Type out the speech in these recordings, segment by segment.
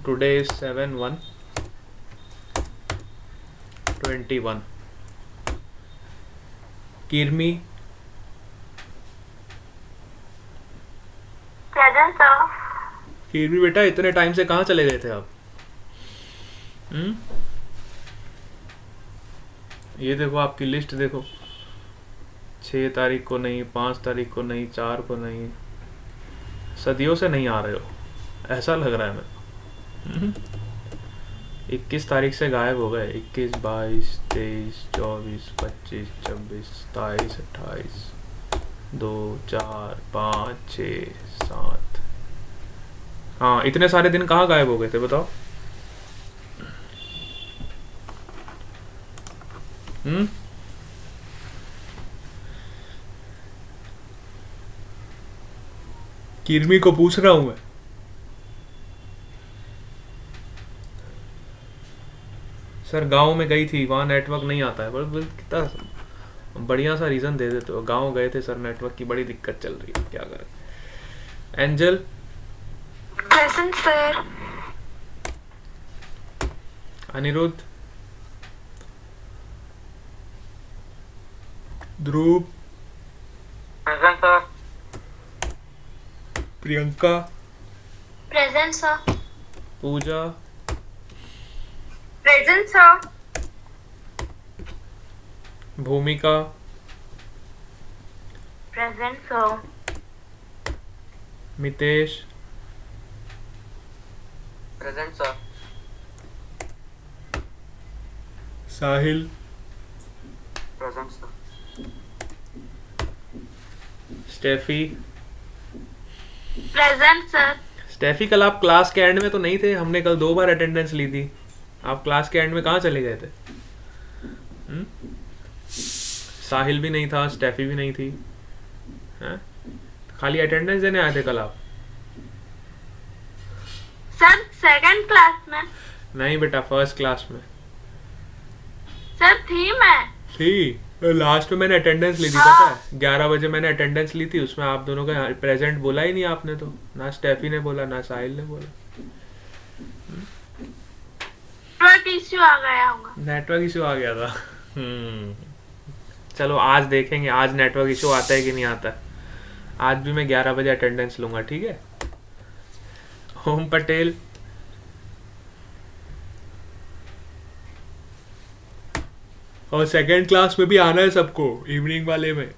Today is 7/1/21. Kirmi present sir. Kirmi बेटा इतने time से कहाँ चले गए थे आप? ये देखो आपकी लिस्ट देखो, 6 तारीख को नहीं, 5 तारीख को नहीं, 4 को नहीं, सदियों से नहीं आ रहे हो ऐसा लग रहा है मेरे। 21 तारीख से गायब हो गए। 21, 22, 23, 24, 25, 26, 27, 28, 2, 4, 5, 6, 7। हाँ, इतने सारे दिन कहाँ गायब हो गए थे बताओ? किरमी को पूछ रहा हूं मैं। सर गांव में गई थी, वहां नेटवर्क नहीं आता है। पर कितना बढ़िया सा रीजन दे देते हो। गांव गए थे सर, नेटवर्क की बड़ी दिक्कत चल रही है, क्या करें। Angel present sir. Aniruddh, Dhruv, present sir. Priyanka, present sir. Pooja, present sir. Bhumika, present sir. Mitesh, present sir. Sahil, present sir. Stephy. Present sir. Stephy कल आप क्लास के एंड में तो नहीं थे? हमने कल 2 बार अटेंडेंस ली थी। आप क्लास के एंड में कहाँ चले गए थे? साहिल भी नहीं था, स्टेफी भी नहीं थी, हैं? खाली अटेंडेंस देने आए थे कल आप? सर सेकंड क्लास में। नहीं बेटा, फर्स्ट क्लास में सर थी मैं। थी। लास्ट में मैंने अटेंडेंस ली थी, पता है? 11 बजे मैंने अटेंडेंस ली थी, उसमें आप दोनों का प्रेजेंट बोला ही नहीं आपने तो। ना स्टेफी ने बोला, ना साहिल ने बोला। नेटवर्क इश्यू आ गया होगा। नेटवर्क इशू आ गया था। चलो आज देखेंगे, आज नेटवर्क इशू आता है कि नहीं आता है। आज भी मैं 11 बजे अटेंडेंस लूंगा, ठीक है? ओम पटेल, और सेकेंड क्लास में भी आना है सबको, इवनिंग वाले में।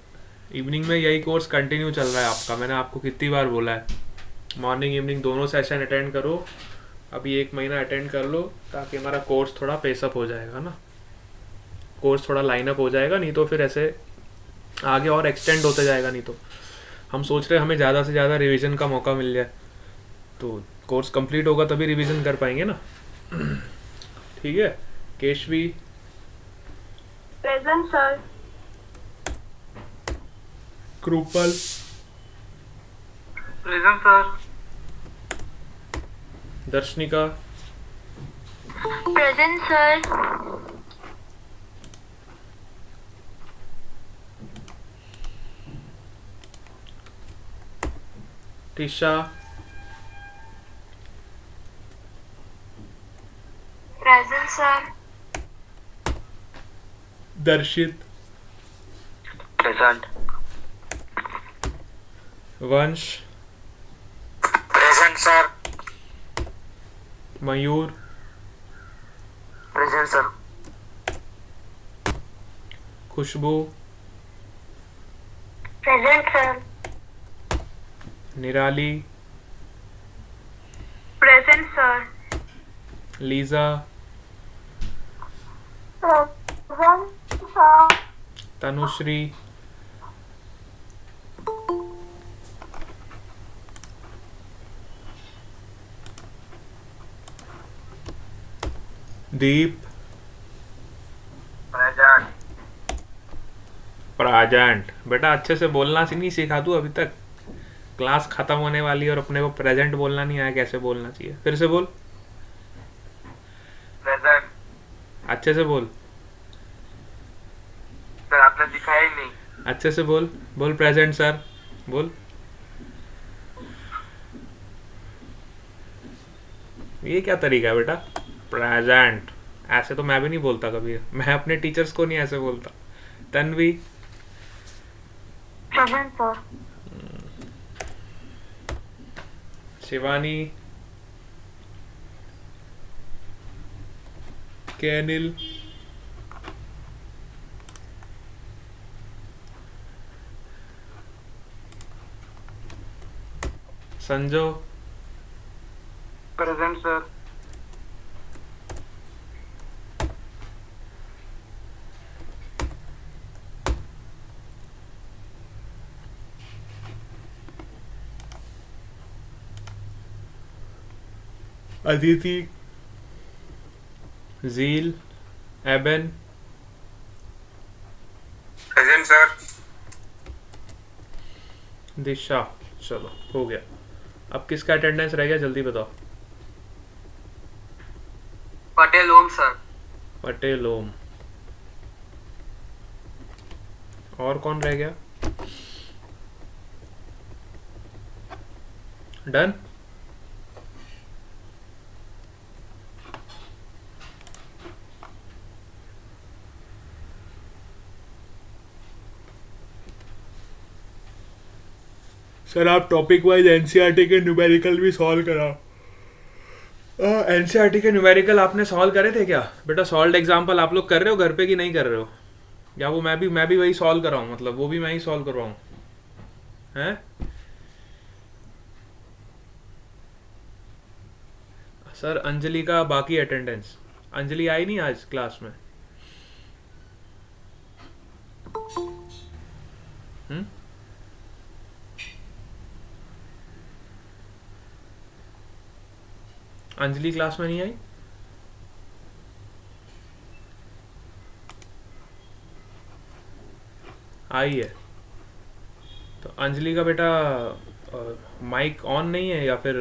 इवनिंग में यही कोर्स कंटिन्यू चल रहा है आपका। मैंने आपको कितनी बार बोला है, मॉर्निंग इवनिंग दोनों सेशन अटेंड करो। अभी 1 महीना अटेंड कर लो, ताकि हमारा कोर्स थोड़ा पेसअप हो जाएगा ना, कोर्स थोड़ा लाइन अप हो जाएगा। नहीं तो फिर ऐसे आगे और एक्सटेंड होते जाएगा। नहीं तो हम सोच रहे हैं हमें ज़्यादा से ज़्यादा रिवीजन का मौका मिल जाए, तो कोर्स कंप्लीट होगा तभी रिवीजन कर पाएंगे ना। ठीक है। Keshvi, present sir. Kripal, present sir. Darshanika, present sir. Tisha, present sir. Darshit, present. Vansh, present sir. Mayur, present sir. Khushboo, present sir. Nirali, present sir. Lisa, present sir. Tanushree, Deep, present. Present. बेटा अच्छे से बोलना नहीं सीखा तू अभी तक? क्लास खत्म होने वाली और अपने को प्रेजेंट बोलना नहीं आया, कैसे बोलना चाहिए? फिर से बोल, प्रेजेंट। अच्छे से बोल। सर आपने दिखाया ही नहीं। अच्छे से बोल, बोल प्रेजेंट सर, बोल। ये क्या तरीका है बेटा? प्रेजेंट ऐसे तो मैं भी नहीं बोलता कभी, मैं अपने टीचर्स को नहीं ऐसे बोलता। Tanvi, Present, sir. शिवानी, कैनिल, संजो, प्रेजेंट सर। अदिति, जील, एबन, प्रेजेंट सर। दिशा। चलो हो गया। अब किसका अटेंडेंस रह गया जल्दी बताओ। पटेल ओम सर। पटेल ओम। और कौन रह गया? डन। सर आप टॉपिक वाइज एनसीईआरटी के न्यूमेरिकल भी सॉल्व कराओ। एनसीईआरटी के न्यूमेरिकल आपने सॉल्व करे थे क्या बेटा? सॉल्व एग्जाम्पल आप लोग कर रहे हो घर पे कि नहीं कर रहे हो? या वो मैं भी वही सॉल्व कराऊं, मतलब वो भी मैं ही सॉल्व करवाऊं हैं? सर अंजलि का बाकी अटेंडेंस, अंजलि आई नहीं आज क्लास में। हम्म, अंजलि क्लास में नहीं आई। आई है तो अंजलि का बेटा माइक ऑन नहीं है, या फिर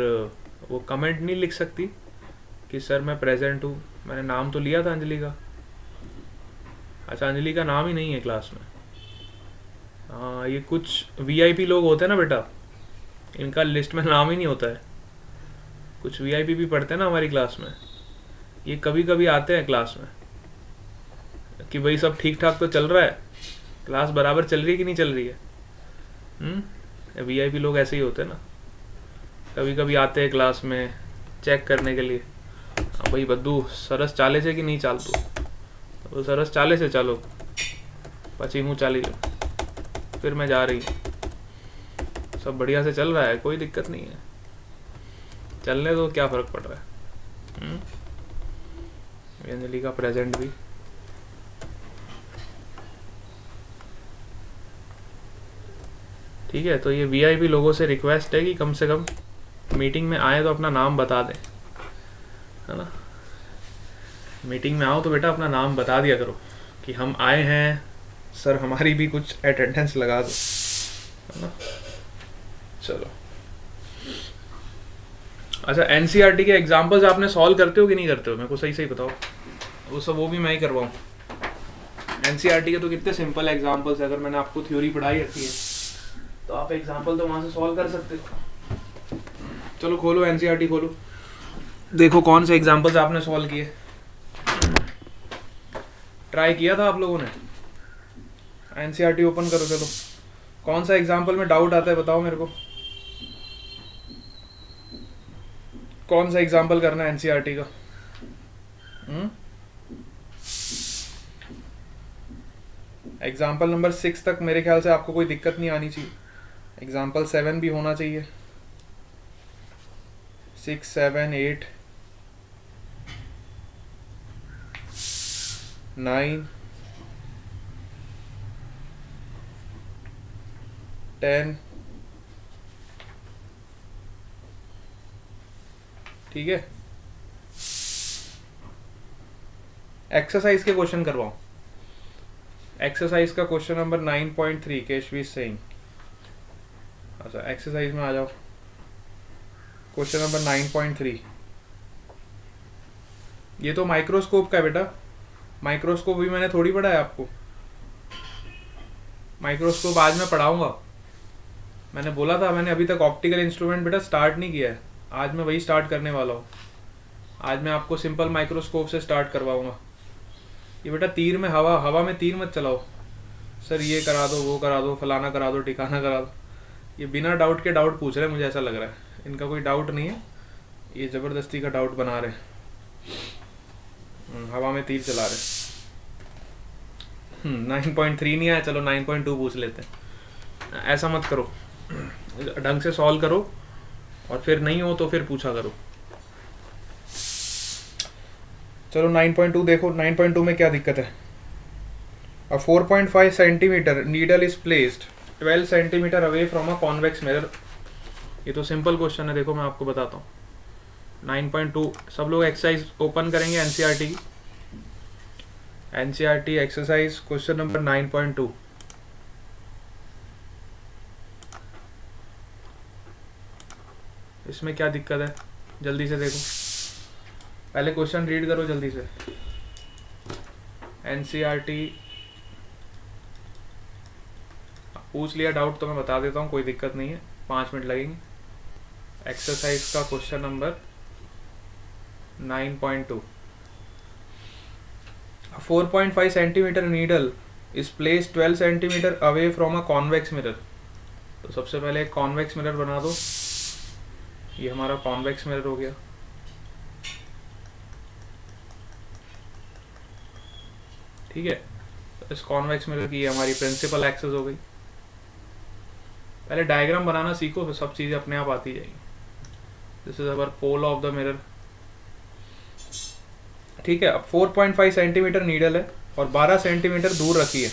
वो कमेंट नहीं लिख सकती कि सर मैं प्रेजेंट हूँ? मैंने नाम तो लिया था अंजलि का। अच्छा अंजलि का नाम ही नहीं है क्लास में। हाँ ये कुछ वीआईपी लोग होते हैं ना बेटा, इनका लिस्ट में नाम ही नहीं होता है। कुछ वीआईपी भी पढ़ते हैं ना हमारी क्लास में, ये कभी कभी आते हैं क्लास में कि भाई सब ठीक ठाक तो चल रहा है, क्लास बराबर चल रही है कि नहीं चल रही है। वीआईपी लोग ऐसे ही होते हैं ना, कभी कभी आते हैं क्लास में चेक करने के लिए। हाँ भाई बद्दू सरस चाले से कि नहीं चालतू, तो सरस चाले से चालो, पची हूँ चाली लो, फिर मैं जा रही हूँ। सब बढ़िया से चल रहा है, कोई दिक्कत नहीं है, चलने दो, क्या फर्क पड़ रहा है। अंजलि का प्रेजेंट भी ठीक है। तो ये वीआईपी लोगों से रिक्वेस्ट है कि कम से कम मीटिंग में आए तो अपना नाम बता दें, है ना? मीटिंग में आओ तो बेटा अपना नाम बता दिया करो कि हम आए हैं, सर हमारी भी कुछ अटेंडेंस लगा दो, है ना? चलो अच्छा एनसीईआरटी के एग्जाम्पल्स आपने सॉल्व करते हो कि नहीं करते हो? मेरे को सही सही बताओ। वो भी मैं ही करवाऊँ? एनसीईआरटी के तो कितने सिंपल एग्जाम्पल्स है, अगर मैंने आपको थ्योरी पढ़ाई रखी है तो आप एग्जाम्पल तो वहाँ से सॉल्व कर सकते हो। चलो खोलो एनसीईआरटी खोलो, देखो कौन से एग्जाम्पल्स आपने सॉल्व किए। ट्राई किया था आप लोगों ने? एनसीईआरटी ओपन करो, चलो कौन सा एग्जाम्पल में डाउट आता है बताओ मेरे को। कौन सा एग्जाम्पल करना है एनसीईआरटी का? एग्जाम्पल नंबर 6 तक मेरे ख्याल से आपको कोई दिक्कत नहीं आनी चाहिए। एग्जाम्पल 7 भी होना चाहिए, 6, 7, 8, 9, 10, ठीक है। एक्सरसाइज के क्वेश्चन करवाओ। एक्सरसाइज का क्वेश्चन नंबर 9.3 केशवी सिंह। अच्छा एक्सरसाइज में आ जाओ, क्वेश्चन नंबर 9.3। ये तो माइक्रोस्कोप का है बेटा, माइक्रोस्कोप भी मैंने थोड़ी पढ़ाया आपको। माइक्रोस्कोप आज मैं पढ़ाऊंगा, मैंने बोला था। मैंने अभी तक ऑप्टिकल इंस्ट्रूमेंट बेटा स्टार्ट नहीं किया है, आज मैं वही स्टार्ट करने वाला हूँ। आज मैं आपको सिंपल माइक्रोस्कोप से स्टार्ट करवाऊंगा। ये बेटा तीर में हवा में तीर मत चलाओ, सर ये करा दो, वो करा दो, फलाना करा दो, ठिकाना करा दो। ये बिना डाउट के डाउट पूछ रहे हैं, मुझे ऐसा लग रहा है इनका कोई डाउट नहीं है, ये ज़बरदस्ती का डाउट बना रहे हैं, हवा में तीर चला रहे। 9.3 नहीं आया, चलो 9.2 पूछ लेते हैं। ऐसा मत करो, ढंग से सॉल्व करो और फिर नहीं हो तो फिर पूछा करो। चलो 9.2 देखो, 9.2 में क्या दिक्कत है। A 4.5 centimetre needle is placed 12 centimetre away from a convex mirror. ये तो सिंपल क्वेश्चन है, देखो मैं आपको बताता हूँ। 9.2 सब लोग एक्सरसाइज ओपन करेंगे एनसीईआरटी की, एनसीईआरटी एक्सरसाइज क्वेश्चन नंबर 9.2। इसमें क्या दिक्कत है, जल्दी से देखो, पहले क्वेश्चन रीड करो जल्दी से। एनसीईआरटी पूछ लिया डाउट तो मैं बता देता हूँ, कोई दिक्कत नहीं है, 5 मिनट लगेंगे। एक्सरसाइज का question number 9.2। 4.5 centimetre needle is place 12 centimetre away from a convex mirror. तो सबसे पहले एक कॉन्वेक्स मिरर बना दो, ये हमारा कॉन्वेक्स मिरर हो गया। ठीक है, तो इस कॉन्वेक्स मिरर की हमारी प्रिंसिपल एक्सिस हो गई। पहले डायग्राम बनाना सीखो, फिर सब चीज़ें अपने आप आती जाएंगी। This is our pole of the mirror. ठीक है, अब 4.5 सेंटीमीटर नीडल है और 12 सेंटीमीटर दूर रखी है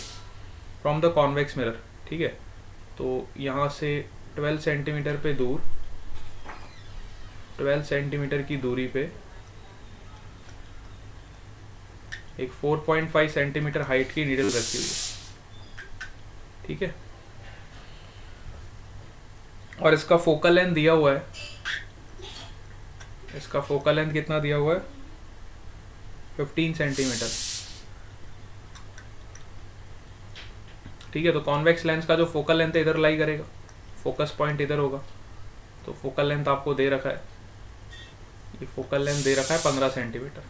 फ्रॉम द कॉन्वेक्स मिरर। ठीक है, तो यहाँ से 12 सेंटीमीटर पे दूर, 12 सेंटीमीटर की दूरी पे एक 4.5 सेंटीमीटर हाइट की नीडल रखी हुई है। ठीक है, और इसका फोकल लेंथ दिया हुआ है, इसका फोकल लेंथ कितना दिया हुआ है, 15 सेंटीमीटर। ठीक है, तो कॉन्वेक्स लेंस का जो फोकल लेंथ है इधर लाई करेगा, फोकस पॉइंट इधर होगा, तो फोकल लेंथ आपको दे रखा है, ये फोकल लेंथ दे रखा है 15 सेंटीमीटर।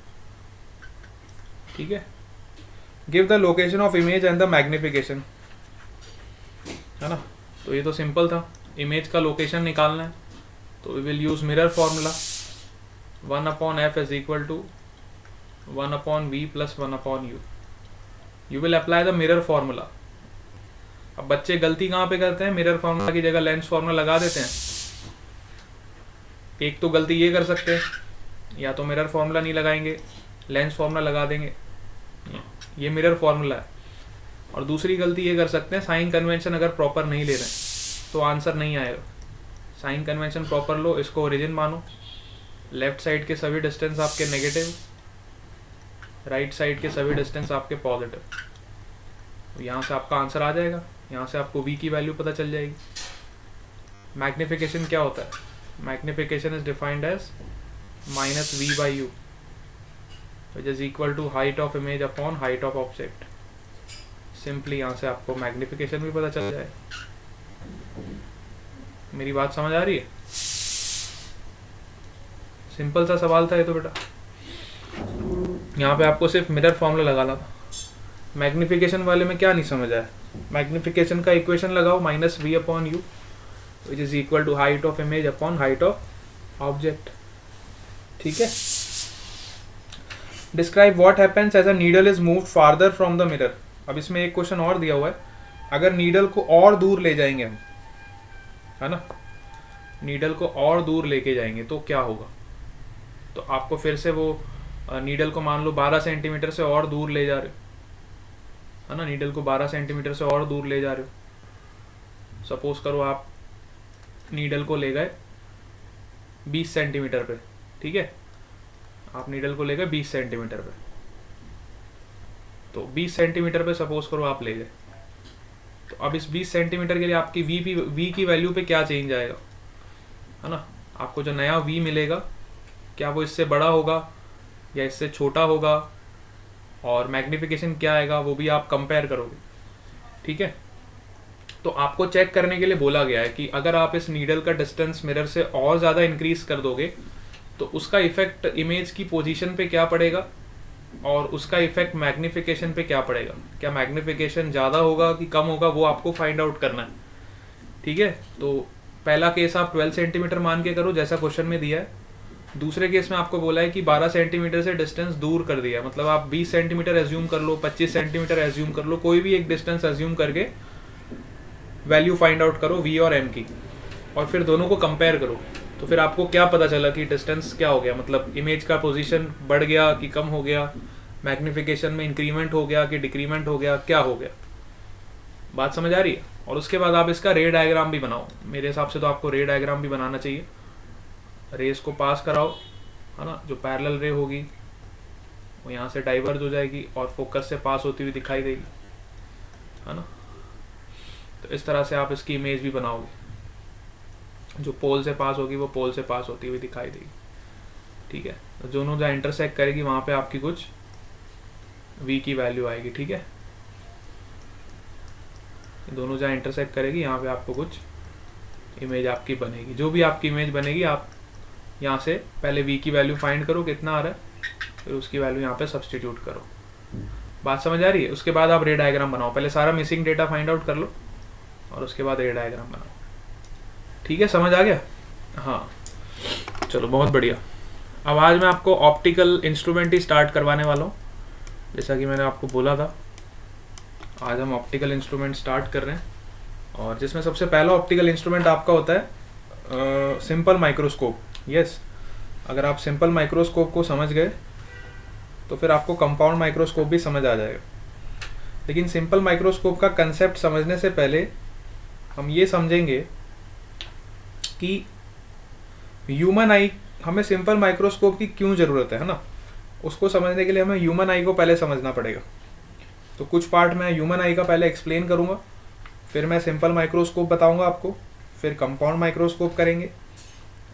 ठीक है, give the location of image and the magnification, है ना। तो ये तो सिंपल था, इमेज का लोकेशन निकालना है, तो we will use mirror formula, 1/f is equal to 1/v plus 1/u। You will apply the mirror formula. अब बच्चे गलती कहाँ पे करते हैं, मिरर फॉर्मूला की जगह लेंस फॉर्मूला लगा देते हैं। एक तो गलती ये कर सकते हैं, या तो मिरर फॉर्मूला नहीं लगाएंगे, लेंस फॉर्मूला लगा देंगे, ये मिरर फॉर्मूला है। और दूसरी गलती ये कर सकते हैं, साइन कन्वेंशन अगर प्रॉपर नहीं ले रहे हैं तो आंसर नहीं आएगा। साइन कन्वेंशन प्रॉपर लो, इसको ओरिजिन मानो, लेफ्ट साइड के सभी डिस्टेंस आपके नेगेटिव, राइट साइड के सभी डिस्टेंस आपके पॉजिटिव। तो यहाँ से आपका आंसर आ जाएगा, यहाँ से आपको v की वैल्यू पता चल जाएगी। मैग्निफिकेशन क्या होता है, magnification is defined as -v/u which is equal to height of image upon height of object। Simply यहाँ से आपको मैग्निफिकेशन भी पता चल जाए। मेरी बात समझ आ रही है, सिंपल सा सवाल था ये तो बेटा। यहाँ पे आपको सिर्फ मिरर फॉर्मूला लगाना था, मैग्निफिकेशन वाले में क्या नहीं समझ आया। मैग्निफिकेशन का इक्वेशन लगाओ, -v/u which is equal to height of image upon height of object। ठीक है, describe what happens as a needle is moved farther from the mirror. अब इसमें एक क्वेश्चन और दिया हुआ है, अगर नीडल को और दूर ले जाएंगे हम, है ना, नीडल को और दूर लेके जाएंगे तो क्या होगा। तो आपको फिर से वो नीडल को मान लो 12 सेंटीमीटर से और दूर ले जा रहे हो, है ना, नीडल को 12 सेंटीमीटर से और दूर ले जा रहे हो। सपोज करो आप नीडल को ले गए 20 सेंटीमीटर पे। ठीक है, आप नीडल को ले गए 20 सेंटीमीटर पे, तो 20 सेंटीमीटर पे सपोज करो आप ले गए, तो अब इस 20 सेंटीमीटर के लिए आपकी v की वैल्यू पे क्या चेंज आएगा, है ना। आपको जो नया v मिलेगा, क्या वो इससे बड़ा होगा या इससे छोटा होगा, और मैग्निफिकेशन क्या आएगा वो भी आप कंपेयर करोगे। ठीक है, तो आपको चेक करने के लिए बोला गया है कि अगर आप इस नीडल का डिस्टेंस मिरर से और ज़्यादा इंक्रीज कर दोगे तो उसका इफेक्ट इमेज की पोजीशन पे क्या पड़ेगा और उसका इफेक्ट मैग्निफिकेशन पे क्या पड़ेगा, क्या मैग्निफिकेशन ज़्यादा होगा कि कम होगा, वो आपको फाइंड आउट करना है। ठीक है, तो पहला केस आप 12 सेंटीमीटर मान के करो जैसा क्वेश्चन में दिया है। दूसरे केस में आपको बोला है कि 12 सेंटीमीटर से डिस्टेंस दूर कर दिया, मतलब आप 20 सेंटीमीटर एज्यूम कर लो, 25 सेंटीमीटर एज्यूम कर लो, कोई भी एक डिस्टेंस एज्यूम करके वैल्यू फाइंड आउट करो v और m की, और फिर दोनों को कंपेयर करो। तो फिर आपको क्या पता चला कि डिस्टेंस क्या हो गया, मतलब इमेज का पोजीशन बढ़ गया कि कम हो गया, मैग्निफिकेशन में इंक्रीमेंट हो गया कि डिक्रीमेंट हो गया, क्या हो गया। बात समझ आ रही है। और उसके बाद आप इसका रे डायग्राम भी बनाओ। मेरे हिसाब से तो आपको रे डायग्राम भी बनाना चाहिए। रेस को पास कराओ, है ना, जो पैरेलल रे होगी वो यहाँ से डाइवर्ज हो जाएगी और फोकस से पास होती हुई दिखाई देगी, है ना। तो इस तरह से आप इसकी इमेज भी बनाओगे। जो पोल से पास होगी वो पोल से पास होती हुई दिखाई देगी। ठीक है, तो दोनों जहाँ इंटरसेक्ट करेगी वहाँ पे आपकी कुछ v की वैल्यू आएगी। ठीक है, दोनों जहाँ इंटरसेक्ट करेगी यहाँ पे आपको कुछ इमेज आपकी बनेगी। जो भी आपकी इमेज बनेगी आप यहाँ से पहले v की वैल्यू फाइंड करो कितना आ रहा है, फिर उसकी वैल्यू यहाँ पे सब्सटीट्यूट करो। बात समझ आ रही है। उसके बाद आप रे डायग्राम बनाओ। पहले सारा मिसिंग डेटा फाइंड आउट कर लो और उसके बाद रे डायग्राम बनाओ। ठीक है, समझ आ गया। हाँ चलो, बहुत बढ़िया। अब आज मैं आपको ऑप्टिकल इंस्ट्रूमेंट ही स्टार्ट करवाने वाला हूँ। जैसा कि मैंने आपको बोला था, आज हम ऑप्टिकल इंस्ट्रूमेंट स्टार्ट कर रहे हैं, और जिसमें सबसे पहला ऑप्टिकल इंस्ट्रूमेंट आपका होता है सिंपल माइक्रोस्कोप। यस, अगर आप सिंपल माइक्रोस्कोप को समझ गए तो फिर आपको कंपाउंड माइक्रोस्कोप भी समझ आ जाएगा। लेकिन सिंपल माइक्रोस्कोप का कंसेप्ट समझने से पहले हम ये समझेंगे कि ह्यूमन आई, हमें सिंपल माइक्रोस्कोप की क्यों ज़रूरत है ना। उसको समझने के लिए हमें ह्यूमन आई को पहले समझना पड़ेगा। तो कुछ पार्ट मैं ह्यूमन आई का पहले एक्सप्लेन करूँगा, फिर मैं सिंपल माइक्रोस्कोप बताऊँगा आपको, फिर कंपाउंड माइक्रोस्कोप करेंगे,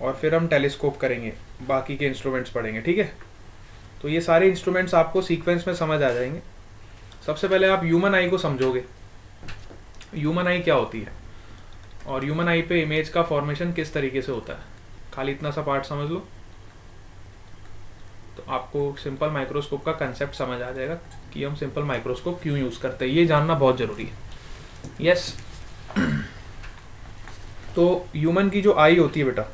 और फिर हम टेलीस्कोप करेंगे, बाकी के इंस्ट्रूमेंट्स पढ़ेंगे। ठीक है, तो ये सारे इंस्ट्रूमेंट्स आपको सीक्वेंस में समझ आ जाएंगे। सबसे पहले आप ह्यूमन आई को समझोगे, ह्यूमन आई क्या होती है और ह्यूमन आई पे इमेज का फॉर्मेशन किस तरीके से होता है। खाली इतना सा पार्ट समझ लो तो आपको सिंपल माइक्रोस्कोप का कंसेप्ट समझ आ जाएगा कि हम सिंपल माइक्रोस्कोप क्यों यूज़ करते हैं। ये जानना बहुत ज़रूरी है। यस, तो ह्यूमन की जो आई होती है बेटा,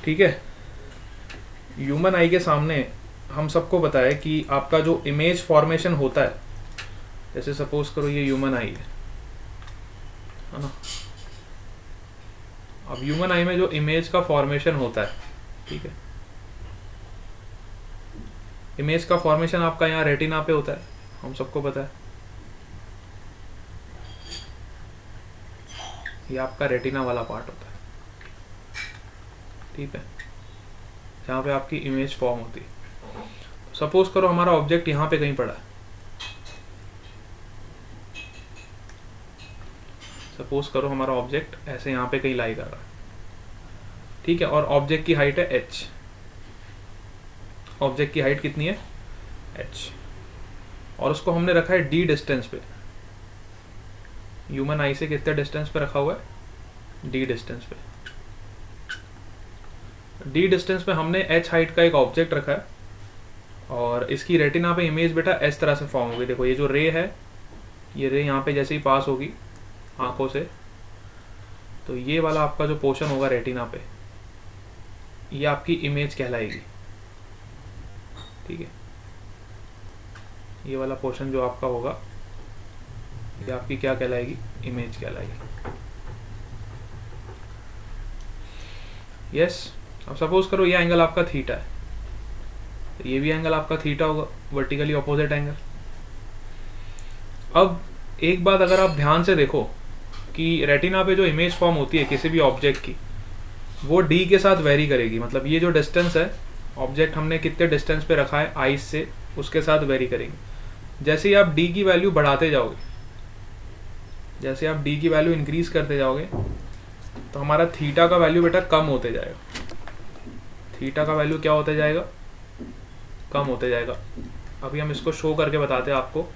ठीक है, ह्यूमन आई के सामने हम सबको पता है कि आपका जो इमेज फॉर्मेशन होता है, जैसे सपोज करो ये ह्यूमन आई है ना। अब ह्यूमन आई में जो इमेज का फॉर्मेशन होता है, ठीक है, इमेज का फॉर्मेशन आपका यहाँ रेटिना पे होता है, हम सबको पता है। ये आपका रेटिना वाला पार्ट होता है, ठीक है, जहाँ पे आपकी इमेज फॉर्म होती है। सपोज करो हमारा ऑब्जेक्ट यहाँ पे कहीं पड़ा है, सपोज करो हमारा ऑब्जेक्ट ऐसे यहाँ पे कहीं लाई कर रहा है, ठीक है, और ऑब्जेक्ट की हाइट है h। ऑब्जेक्ट की हाइट कितनी है h, और उसको हमने रखा है d डिस्टेंस पे। ह्यूमन आई से कितने डिस्टेंस पे रखा हुआ है, d डिस्टेंस पे। d डिस्टेंस पे हमने h हाइट का एक ऑब्जेक्ट रखा है, और इसकी रेटिना पे इमेज बेटा इस तरह से फॉर्म होगी। देखो ये जो रे है, ये रे यहाँ पे जैसे ही पास होगी आंखों से, तो ये वाला आपका जो पोर्शन होगा रेटिना पे, ये आपकी इमेज कहलाएगी। ठीक है, ये वाला पोर्शन जो आपका होगा ये आपकी क्या कहलाएगी, इमेज कहलाएगी। यस, अब सपोज करो ये एंगल आपका थीटा है, तो ये भी एंगल आपका थीटा होगा, वर्टिकली ऑपोजिट एंगल। अब एक बात अगर आप ध्यान से देखो कि रेटिना पे जो इमेज फॉर्म होती है किसी भी ऑब्जेक्ट की, वो d के साथ वेरी करेगी। मतलब ये जो डिस्टेंस है, ऑब्जेक्ट हमने कितने डिस्टेंस पे रखा है आइज से, उसके साथ वेरी करेगी। जैसे ही आप d की वैल्यू बढ़ाते जाओगे, जैसे आप d की वैल्यू इंक्रीज करते जाओगे, तो हमारा थीटा का वैल्यू बेटा कम होते जाएगा। थीटा का वैल्यू क्या होते जाएगा, कम होते जाएगा। अभी हम इसको शो करके बताते हैं आपको,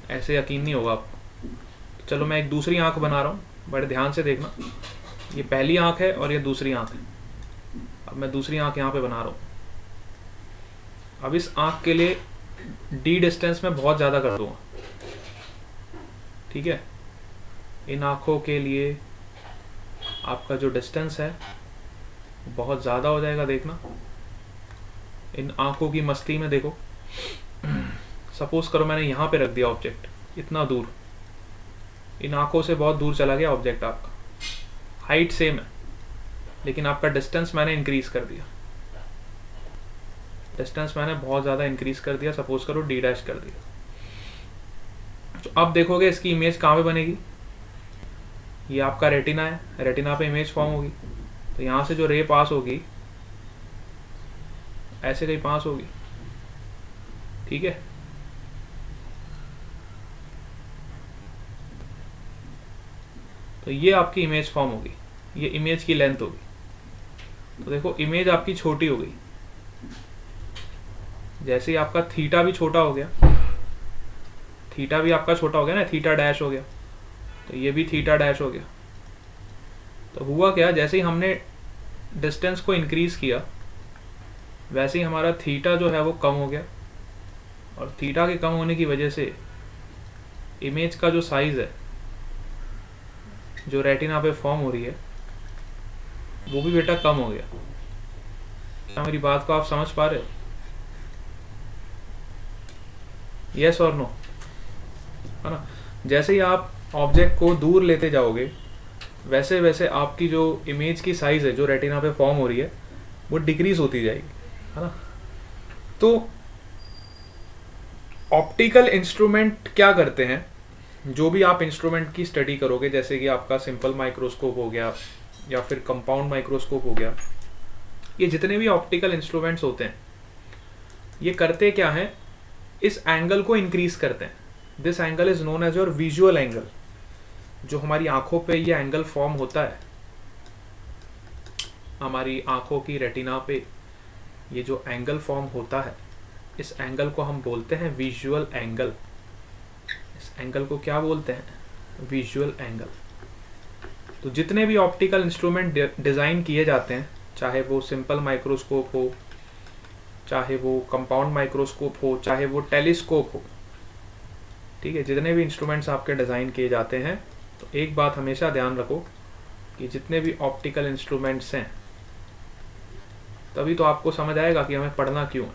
ऐसे यकीन नहीं होगा आपको। चलो मैं एक दूसरी आंख बना रहा हूँ, बड़े ध्यान से देखना। ये पहली आंख है और ये दूसरी आंख है। अब अब मैं दूसरी आँख यहाँ पे बना रहा हूँ। अब इस आँख के लिए डी डिस्टेंस में बहुत ज़्यादा कर दूँगा, ठीक है। इन आँखों के लिए आपका जो डिस्टेंस है बहुत ज़्यादा हो जाएगा, देखना। इन आँखों की मस्ती में देखो, सपोज करो मैंने यहाँ पे रख दिया ऑब्जेक्ट, इतना दूर, इन आँखों से बहुत दूर चला गया ऑब्जेक्ट आपका। हाइट सेम है लेकिन आपका डिस्टेंस मैंने इंक्रीज कर दिया, डिस्टेंस मैंने बहुत ज़्यादा इंक्रीज कर दिया, सपोज करो डी डैश कर दिया। तो अब देखोगे इसकी इमेज कहाँ पे बनेगी। ये आपका रेटिना है, रेटिना पे इमेज फॉर्म होगी, तो यहाँ से जो रे पास होगी ऐसे कहीं पास होगी, ठीक है। तो ये आपकी इमेज फॉर्म होगी, ये इमेज की लेंथ होगी। तो देखो इमेज आपकी छोटी हो गई, जैसे ही आपका थीटा भी छोटा हो गया, थीटा भी आपका छोटा हो गया ना, थीटा डैश हो गया, तो ये भी थीटा डैश हो गया। तो हुआ क्या, जैसे ही हमने डिस्टेंस को इंक्रीज किया वैसे ही हमारा थीटा जो है वो कम हो गया, और थीटा के कम होने की वजह से इमेज का जो साइज है जो रेटिना पे फॉर्म हो रही है वो भी बेटा कम हो गया। क्या मेरी बात को आप समझ पा रहे हो? यस और नो, है ना। जैसे ही आप ऑब्जेक्ट को दूर लेते जाओगे वैसे वैसे आपकी जो इमेज की साइज है जो रेटिना पे फॉर्म हो रही है वो डिक्रीज होती जाएगी, है ना। तो ऑप्टिकल इंस्ट्रूमेंट क्या करते हैं, जो भी आप इंस्ट्रूमेंट की स्टडी करोगे, जैसे कि आपका सिंपल माइक्रोस्कोप हो गया या फिर कंपाउंड माइक्रोस्कोप हो गया, ये जितने भी ऑप्टिकल इंस्ट्रूमेंट्स होते हैं ये करते क्या हैं, इस एंगल को इंक्रीज करते हैं। This angle is known as your visual angle. जो हमारी आंखों पे ये एंगल फॉर्म होता है, हमारी आंखों की रेटिना पे ये जो एंगल फॉर्म होता है, इस एंगल को हम बोलते हैं विजुअल एंगल। इस एंगल को क्या बोलते हैं? Visual angle. तो जितने भी ऑप्टिकल इंस्ट्रूमेंट डिज़ाइन किए जाते हैं, चाहे वो सिंपल माइक्रोस्कोप हो, चाहे वो कंपाउंड माइक्रोस्कोप हो, चाहे वो टेलीस्कोप हो, ठीक है, जितने भी इंस्ट्रूमेंट्स आपके डिज़ाइन किए जाते हैं, तो एक बात हमेशा ध्यान रखो कि जितने भी ऑप्टिकल इंस्ट्रूमेंट्स हैं, तभी तो आपको समझ आएगा कि हमें पढ़ना क्यों है।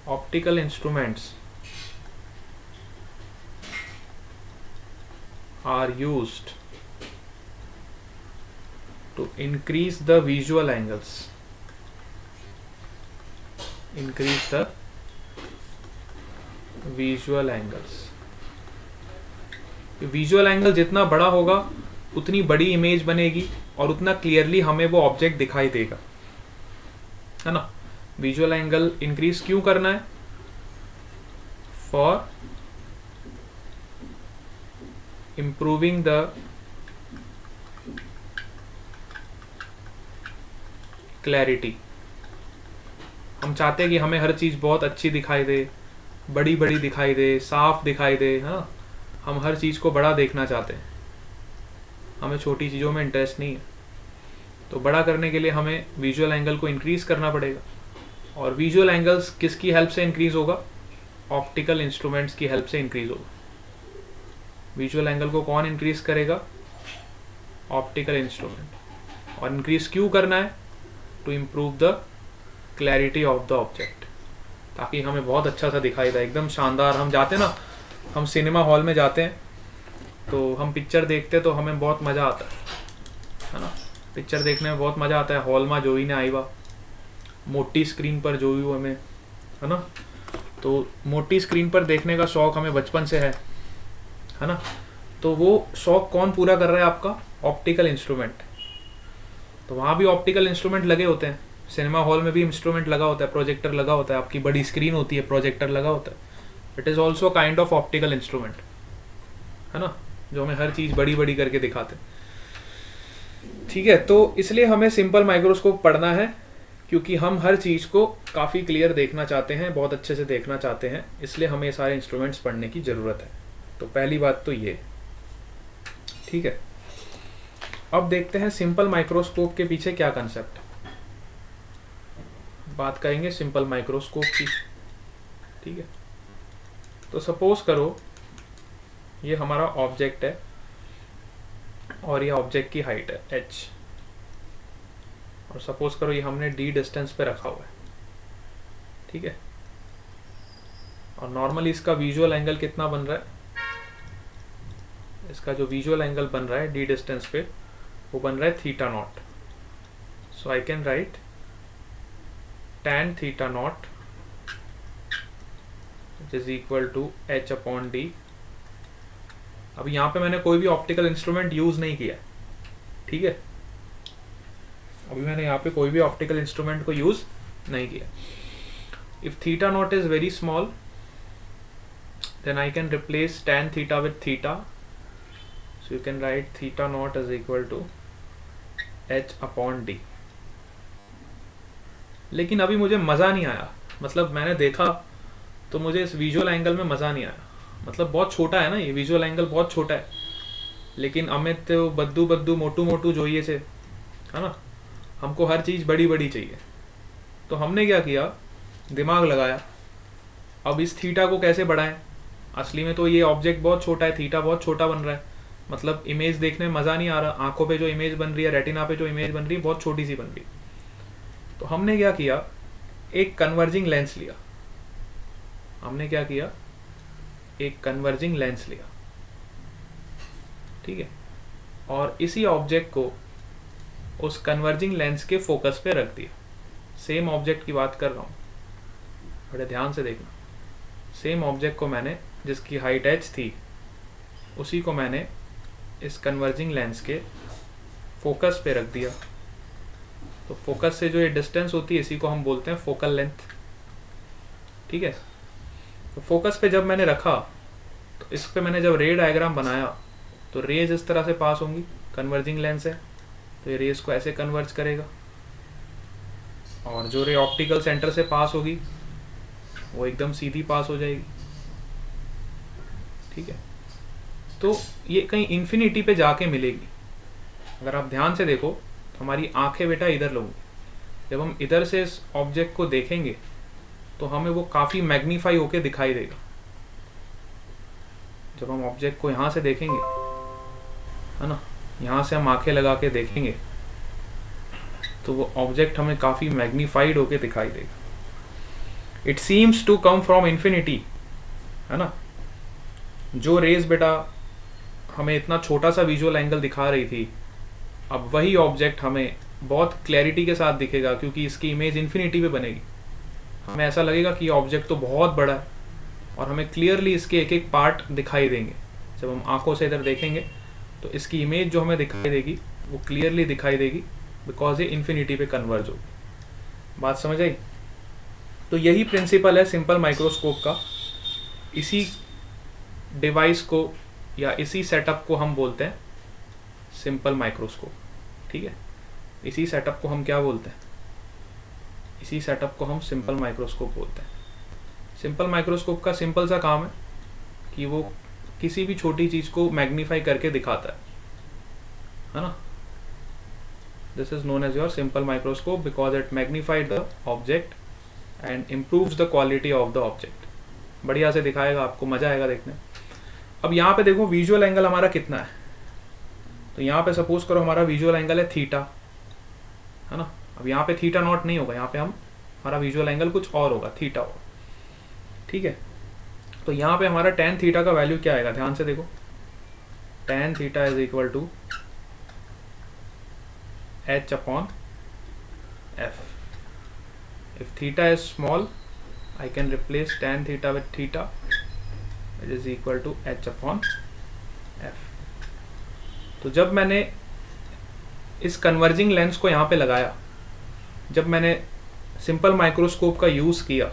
Optical instruments are used to increase the visual angles, increase the visual angles। Visual angle जितना बड़ा होगा उतनी बड़ी इमेज बनेगी और उतना क्लियरली हमें वो ऑब्जेक्ट दिखाई देगा, है ना। विजुअल एंगल इंक्रीज क्यों करना है? For improving the clarity. हम चाहते हैं कि हमें हर चीज़ बहुत अच्छी दिखाई दे, बड़ी बड़ी दिखाई दे, साफ दिखाई दे, हाँ। हम हर चीज़ को बड़ा देखना चाहते हैं, हमें छोटी चीज़ों में इंटरेस्ट नहीं है। तो बड़ा करने के लिए हमें विजुअल एंगल को इंक्रीज़ करना पड़ेगा। और विजुअल एंगल्स किसकी हेल्प से इंक्रीज़ होगा? ऑप्टिकल इंस्ट्रूमेंट्स की हेल्प से इंक्रीज़ होगा। विजुअल एंगल को कौन इंक्रीज़ करेगा? Optical instrument. और इंक्रीज़ क्यों करना है? To improve the clarity of the object, ताकि हमें बहुत अच्छा सा दिखाई दे, एकदम शानदार। हम जाते हैं ना, हम सिनेमा हॉल में जाते हैं तो हम पिक्चर देखते हैं तो हमें बहुत मज़ा आता है ना। पिक्चर देखने में बहुत मज़ा आता है। हॉल में जो ही ने आई वा मोटी स्क्रीन पर जो ही हमें, है ना। तो मोटी स्क्रीन पर देखने का शौक़ हमें बचपन से है ना। तो वो शौक़ कौन पूरा कर रहा है? आपका ऑप्टिकल इंस्ट्रूमेंट। तो वहाँ भी ऑप्टिकल इंस्ट्रूमेंट लगे होते हैं। सिनेमा हॉल में भी इंस्ट्रूमेंट लगा होता है, प्रोजेक्टर लगा होता है, आपकी बड़ी स्क्रीन होती है, प्रोजेक्टर लगा होता है। It is also kind of optical instrument, है ना, जो हमें हर चीज़ बड़ी बड़ी करके दिखाते हैं, ठीक है। तो इसलिए हमें सिंपल माइक्रोस्कोप पढ़ना है, क्योंकि हम हर चीज़ को काफ़ी क्लियर देखना चाहते हैं, बहुत अच्छे से देखना चाहते हैं, इसलिए हमें सारे इंस्ट्रूमेंट्स पढ़ने की ज़रूरत है। तो पहली बात तो ये, ठीक है। अब देखते हैं सिंपल माइक्रोस्कोप के पीछे क्या कंसेप्ट है। बात करेंगे सिंपल माइक्रोस्कोप की, ठीक है। तो सपोज करो ये हमारा ऑब्जेक्ट है और ये ऑब्जेक्ट की हाइट है h, और सपोज करो ये हमने d डिस्टेंस पे रखा हुआ है, ठीक है। और नॉर्मली इसका विजुअल एंगल कितना बन रहा है, इसका जो विजुअल एंगल बन रहा है d डिस्टेंस पे वो बन रहा है theta naught. So I can write tan theta naught is equal to h upon d। अब यहाँ पे मैंने कोई भी ऑप्टिकल इंस्ट्रूमेंट यूज नहीं किया, ठीक है। अभी मैंने यहाँ पे कोई भी ऑप्टिकल इंस्ट्रूमेंट को यूज नहीं किया। If theta naught is very small then I can replace tan theta with theta, so you can write theta naught is equal to h upon d। लेकिन अभी मुझे मज़ा नहीं आया, मतलब मैंने देखा तो मुझे इस विजुअल एंगल में मज़ा नहीं आया। मतलब बहुत छोटा है ना, ये विजुअल एंगल बहुत छोटा है, लेकिन अमित तो बद्दू बद्दू मोटू मोटू જોઈએ છે, है ना, हमको हर चीज़ बड़ी बड़ी चाहिए। तो हमने क्या किया, दिमाग लगाया, अब इस थीटा को कैसे बढ़ाएं। असली में तो ये ऑब्जेक्ट बहुत छोटा है, थीटा बहुत छोटा बन रहा है, मतलब इमेज देखने में मज़ा नहीं आ रहा, आंखों पे जो इमेज बन रही है, रेटिना पे जो इमेज बन रही है बहुत छोटी सी बन रही है। तो हमने क्या किया, एक कन्वर्जिंग लेंस लिया। हमने क्या किया, एक कन्वर्जिंग लेंस लिया, ठीक है, और इसी ऑब्जेक्ट को उस कन्वर्जिंग लेंस के फोकस पे रख दिया। सेम ऑब्जेक्ट की बात कर रहा हूँ, बड़े ध्यान से देखना। सेम ऑब्जेक्ट को मैंने, जिसकी हाइट h थी, उसी को मैंने इस कन्वर्जिंग लेंस के फोकस पे रख दिया। तो फोकस से जो ये डिस्टेंस होती है इसी को हम बोलते हैं फोकल लेंथ, ठीक है। तो फोकस पे जब मैंने रखा तो इस पे मैंने जब रे डायग्राम बनाया तो रेज इस तरह से पास होंगी, कन्वर्जिंग लेंस है तो ये रेज को ऐसे कन्वर्ज करेगा, और जो रे ऑप्टिकल सेंटर से पास होगी वो एकदम सीधी पास हो जाएगी, ठीक है। तो ये कहीं इन्फिनिटी पे जाके मिलेगी। अगर आप ध्यान से देखो तो हमारी आंखें बेटा इधर लगूंगी, जब हम इधर से इस ऑब्जेक्ट को देखेंगे तो हमें वो काफ़ी मैग्नीफाई होके दिखाई देगा। जब हम ऑब्जेक्ट को यहाँ से देखेंगे, है ना, यहाँ से हम आंखें लगा के देखेंगे तो वो ऑब्जेक्ट हमें काफ़ी मैग्नीफाइड होके दिखाई देगा। It seems to come from infinity, है ना। जो रेज बेटा हमें इतना छोटा सा विजुअल एंगल दिखा रही थी, अब वही ऑब्जेक्ट हमें बहुत क्लैरिटी के साथ दिखेगा, क्योंकि इसकी इमेज इन्फिनिटी पे बनेगी। हमें ऐसा लगेगा कि ये ऑब्जेक्ट तो बहुत बड़ा है और हमें क्लियरली इसके एक एक पार्ट दिखाई देंगे। जब हम आंखों से इधर देखेंगे तो इसकी इमेज जो हमें दिखाई देगी वो क्लियरली दिखाई देगी, बिकॉज ये इन्फिनिटी पे कन्वर्ज होगी। बात समझ आई? तो यही प्रिंसिपल है सिंपल माइक्रोस्कोप का। इसी डिवाइस को या इसी सेटअप को हम बोलते हैं सिंपल माइक्रोस्कोप, ठीक है। इसी सेटअप को हम क्या बोलते हैं? इसी सेटअप को हम सिंपल माइक्रोस्कोप बोलते हैं। सिंपल माइक्रोस्कोप का सिंपल सा काम है कि वो किसी भी छोटी चीज़ को मैग्नीफाई करके दिखाता है ना। This is known as your simple microscope because it magnified the object and improves the quality of the object. बढ़िया से दिखाएगा, आपको मजा आएगा देखने। अब यहाँ पे देखो विजुअल एंगल हमारा कितना है, तो यहाँ पे सपोज करो हमारा विजुअल एंगल है थीटा, है ना। अब यहाँ पे थीटा नॉट नहीं होगा, यहाँ पे हमारा विजुअल एंगल कुछ और होगा, थीटा होगा, ठीक है। तो यहाँ पे हमारा tan थीटा का वैल्यू क्या आएगा, ध्यान से देखो। tan theta is equal to h upon f। if theta is small I can replace tan theta with theta, it is equal to h upon f। तो जब मैंने इस कन्वर्जिंग लेंस को यहाँ पे लगाया, जब मैंने सिंपल माइक्रोस्कोप का यूज़ किया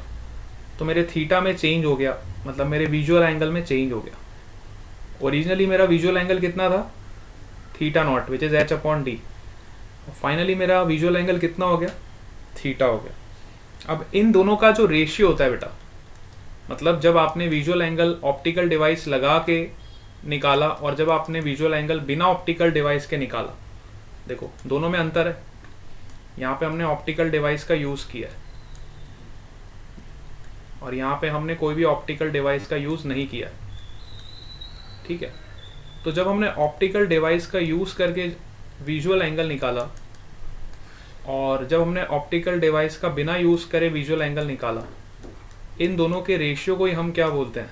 तो मेरे थीटा में चेंज हो गया, मतलब मेरे विजुअल एंगल में चेंज हो गया। ओरिजिनली मेरा विजुअल एंगल कितना था, theta not which is h upon D. Finally मेरा विजुअल एंगल कितना हो गया, थीटा हो गया। अब इन दोनों का जो रेशियो होता है बेटा, मतलब जब आपने विजुअल एंगल ऑप्टिकल डिवाइस लगा के निकाला और जब आपने विजुअल एंगल बिना ऑप्टिकल डिवाइस के निकाला, देखो दोनों में अंतर है। यहाँ पे हमने ऑप्टिकल डिवाइस का यूज़ किया है और यहाँ पे हमने कोई भी ऑप्टिकल डिवाइस का यूज़ नहीं किया, ठीक है। तो जब हमने ऑप्टिकल डिवाइस का यूज़ करके विजुअल एंगल निकाला और जब हमने ऑप्टिकल डिवाइस का बिना यूज़ करे विजुअल एंगल निकाला, इन दोनों के रेशियो को ही हम क्या बोलते हैं?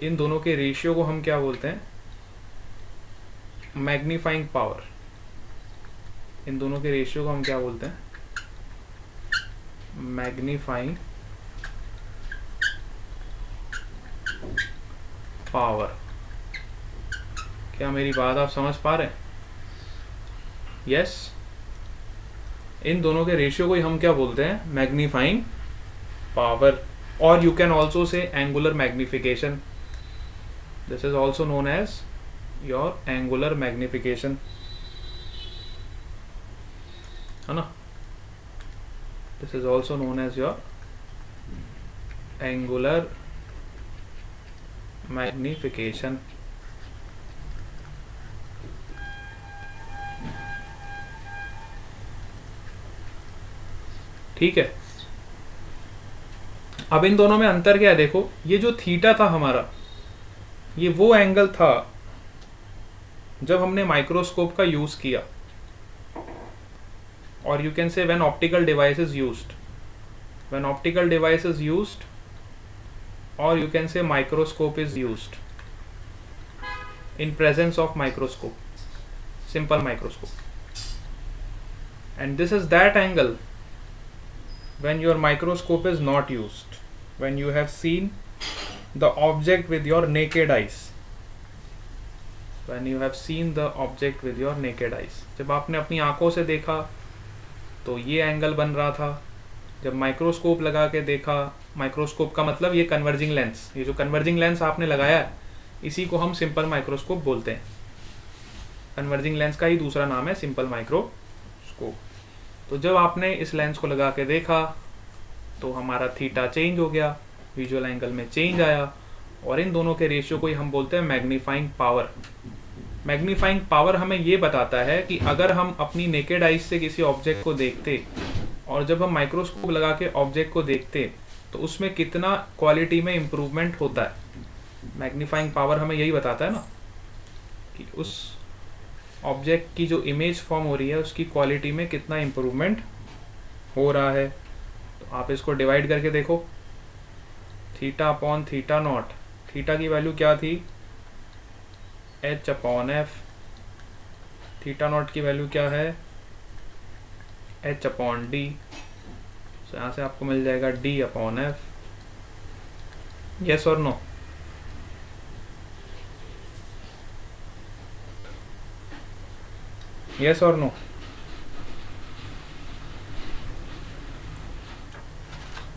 इन दोनों के रेशियो को हम क्या बोलते हैं? Magnifying power. इन दोनों के रेशियो को हम क्या बोलते हैं? Magnifying power. क्या मेरी बात आप समझ पा रहे हैं? यस, इन दोनों के रेशियो को ही हम क्या बोलते हैं? मैग्नीफाइंग पावर, और you can also say angular magnification. This is also known as your angular magnification, है ना? This is also known as your angular magnification. ठीक है। अब इन दोनों में अंतर क्या है? देखो, ये जो थीटा था हमारा, ये वो एंगल था जब हमने माइक्रोस्कोप का यूज किया, और you can say when optical device is used, when optical device is used, और you can say microscope is used in presence of microscope, simple microscope. And this is that angle when your microscope is not used, when you have seen the object with your naked eyes, when you have seen the object with your naked eyes. जब आपने अपनी आंखों से देखा तो ये angle बन रहा था, जब माइक्रोस्कोप लगा के देखा, माइक्रोस्कोप का मतलब ये कन्वर्जिंग लेंस, ये जो कन्वर्जिंग लेंस आपने लगाया है इसी को हम सिंपल माइक्रोस्कोप बोलते हैं। कन्वर्जिंग लेंस का ही दूसरा नाम है सिंपल माइक्रोस्कोप। तो जब आपने इस लेंस को लगा के देखा तो हमारा थीटा चेंज हो गया, विजुअल एंगल में चेंज आया, और इन दोनों के रेशियो को ही हम बोलते हैं मैग्नीफाइंग पावर। मैग्नीफाइंग पावर हमें ये बताता है कि अगर हम अपनी नेकेड आइज से किसी ऑब्जेक्ट को देखते और जब हम माइक्रोस्कोप लगा के ऑब्जेक्ट को देखते तो उसमें कितना क्वालिटी में इम्प्रूवमेंट होता है। मैग्नीफाइंग पावर हमें यही बताता है ना कि उस ऑब्जेक्ट की जो इमेज फॉर्म हो रही है उसकी क्वालिटी में कितना इम्प्रूवमेंट हो रहा है। तो आप इसको डिवाइड करके देखो, theta upon theta naught, theta की वैल्यू क्या थी? H upon F. Theta naught की वैल्यू क्या है? H upon D. तो यहाँ से आपको मिल जाएगा डी अपॉन एफ। यस और नो? यस और नो?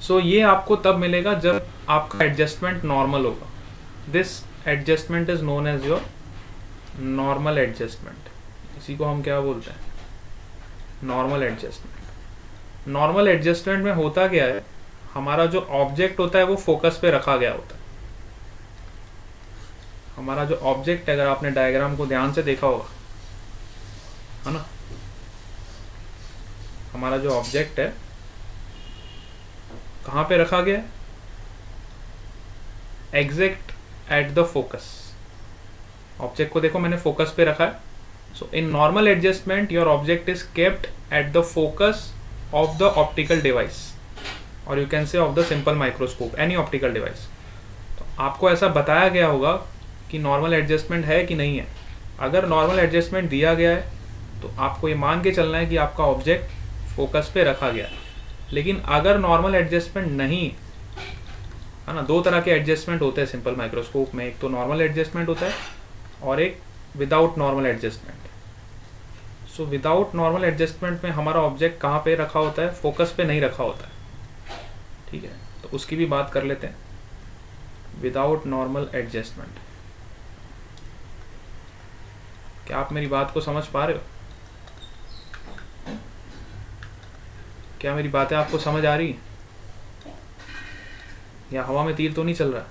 सो ये आपको तब मिलेगा जब आपका एडजस्टमेंट नॉर्मल होगा। This adjustment is known as your normal adjustment. इसी को हम क्या बोलते हैं? Normal adjustment. नॉर्मल एडजस्टमेंट में होता क्या है, हमारा जो ऑब्जेक्ट होता है वो फोकस पे रखा गया होता है। हमारा जो ऑब्जेक्ट है, अगर आपने डायग्राम को ध्यान से देखा होगा, है ना, हमारा जो ऑब्जेक्ट है कहाँ पे रखा गया है? Exact at the focus. Object को देखो, मैंने फोकस पे रखा है। So in normal adjustment your object is kept at the focus of the optical device, और you can say of the simple microscope, any optical device. तो आपको ऐसा बताया गया होगा कि नॉर्मल एडजस्टमेंट है कि नहीं है। अगर नॉर्मल एडजस्टमेंट दिया गया है तो आपको ये मान के चलना है कि आपका ऑब्जेक्ट फोकस पे रखा गया है। लेकिन अगर नॉर्मल एडजस्टमेंट नहीं है ना, दो तरह के एडजस्टमेंट होते हैं सिंपल माइक्रोस्कोप में, एक तो नॉर्मल एडजस्टमेंट होता है और एक without normal adjustment. So without normal adjustment में हमारा ऑब्जेक्ट कहाँ पे रखा होता है? फोकस पे नहीं रखा होता है। ठीक है, तो उसकी भी बात कर लेते हैं। विदाउट नॉर्मल एडजस्टमेंट, क्या आप मेरी बात को समझ पा रहे हो? क्या मेरी बातें आपको समझ आ रही हैं? या हवा में तीर तो नहीं चल रहा?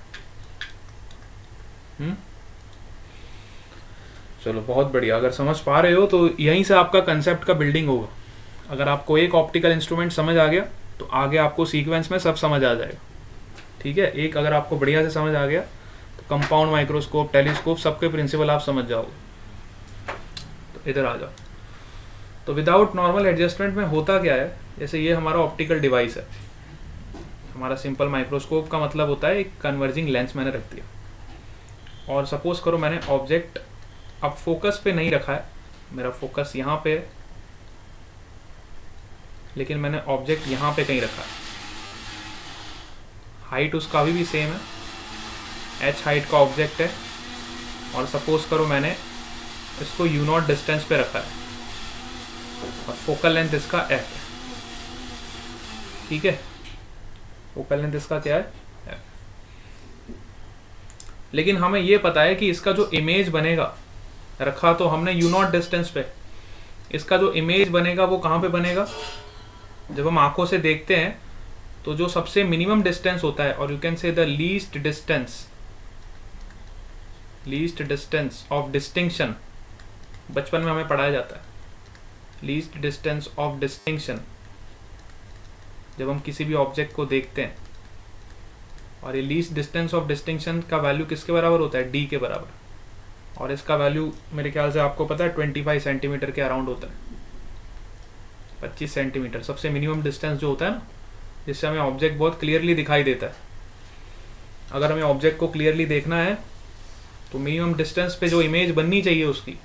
चलो बहुत बढ़िया। अगर समझ पा रहे हो तो यहीं से आपका कंसेप्ट का बिल्डिंग होगा। अगर आपको एक ऑप्टिकल इंस्ट्रूमेंट समझ आ गया तो आगे आपको सीक्वेंस में सब समझ आ जाएगा। ठीक है, एक अगर आपको बढ़िया से समझ आ गया तो कंपाउंड माइक्रोस्कोप, टेलीस्कोप, सबके प्रिंसिपल आप समझ जाओगे। तो इधर आ जाओ। तो विदाउट नॉर्मल एडजस्टमेंट में होता क्या है, जैसे ये हमारा ऑप्टिकल डिवाइस है, हमारा सिंपल माइक्रोस्कोप का मतलब होता है एक कन्वर्जिंग लेंस मैंने रख दिया, और सपोज करो मैंने ऑब्जेक्ट अब फोकस पे नहीं रखा है, मेरा फोकस यहाँ पे है, लेकिन मैंने ऑब्जेक्ट यहाँ पे कहीं रखा है, हाइट उसका अभी भी सेम है, h हाइट का ऑब्जेक्ट है, और सपोज करो मैंने इसको u0 डिस्टेंस पे रखा है और फोकल लेंथ इसका f है। ठीक है, फोकल लेंथ इसका क्या है, f। लेकिन हमें ये पता है कि इसका जो इमेज बनेगा, रखा तो हमने u0 डिस्टेंस पे, इसका जो इमेज बनेगा वो कहाँ पे बनेगा, जब हम आंखों से देखते हैं तो जो सबसे मिनिमम डिस्टेंस होता है, और यू कैन से the least distance of distinction, बचपन में हमें पढ़ाया जाता है लीस्ट डिस्टेंस ऑफ डिस्टिंक्शन, जब हम किसी भी ऑब्जेक्ट को देखते हैं, और ये लीस्ट डिस्टेंस ऑफ डिस्टिंक्शन का वैल्यू किसके बराबर होता है, d के बराबर, और इसका वैल्यू मेरे ख्याल से आपको पता है 25 सेंटीमीटर के अराउंड होता है, 25 सेंटीमीटर सबसे मिनिमम डिस्टेंस जो होता है ना, जिससे हमें ऑब्जेक्ट बहुत क्लियरली दिखाई देता है। अगर हमें ऑब्जेक्ट को क्लियरली देखना है तो मिनिमम डिस्टेंस पे जो इमेज बननी चाहिए उसकी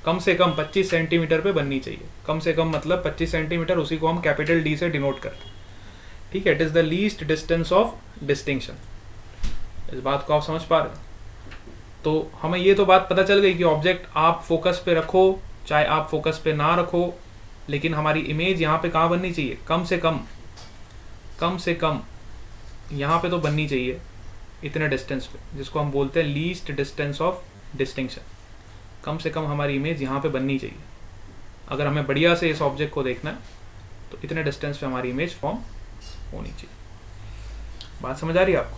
कम से कम 25 सेंटीमीटर पे बननी चाहिए, कम से कम मतलब 25 सेंटीमीटर, उसी को हम कैपिटल D से डिनोट करते हैं। ठीक है, it is the least distance of distinction. इस बात को आप समझ पा रहे हो? तो हमें ये तो बात पता चल गई कि ऑब्जेक्ट आप फोकस पे रखो चाहे आप फोकस पे ना रखो, लेकिन हमारी इमेज यहाँ पे कहाँ बननी चाहिए, कम से कम यहाँ पे तो बननी चाहिए इतने डिस्टेंस पे, जिसको हम बोलते हैं लीस्ट डिस्टेंस ऑफ डिस्टिंक्शन। कम से कम हमारी इमेज यहाँ पे बननी चाहिए। अगर हमें बढ़िया से इस ऑब्जेक्ट को देखना है तो इतने डिस्टेंस पे हमारी इमेज फॉर्म होनी चाहिए। बात समझ आ रही है आपको?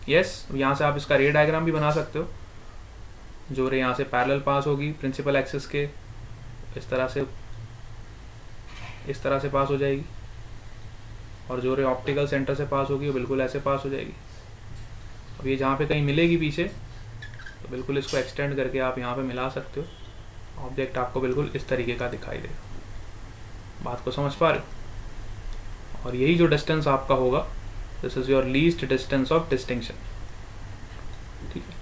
यस, यहाँ से आप इसका रे डायग्राम भी बना सकते हो। जो रे यहाँ से पैरेलल पास होगी प्रिंसिपल एक्सिस के, इस तरह से पास हो जाएगी, और जो रे ऑप्टिकल सेंटर से पास होगी वो बिल्कुल ऐसे पास हो जाएगी। अब ये जहाँ पे कहीं मिलेगी पीछे तो बिल्कुल इसको एक्सटेंड करके आप यहाँ पे मिला सकते हो, ऑब्जेक्ट आपको बिल्कुल इस तरीके का दिखाई देगा। बात को समझ पा रहे हो? और यही जो डिस्टेंस आपका होगा, this is your least distance of distinction. ठीक है,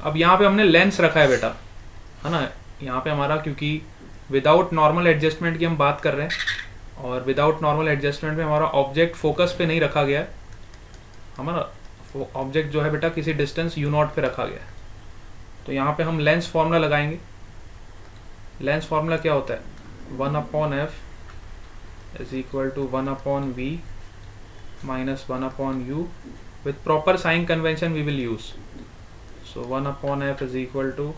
अब यहाँ पे हमने लेंस रखा है बेटा, है ना, यहाँ पे हमारा, क्योंकि विदाउट नॉर्मल एडजस्टमेंट की हम बात कर रहे हैं, और विदाउट नॉर्मल एडजस्टमेंट में हमारा ऑब्जेक्ट फोकस पे नहीं रखा गया है, हमारा ऑब्जेक्ट जो है बेटा किसी डिस्टेंस u0 पे रखा गया है। तो यहाँ पे हम लेंस फार्मूला लगाएंगे। लेंस फार्मूला क्या होता है, 1/f is equal to 1/v minus 1/u, with proper sign convention we will use. So 1/f is equal to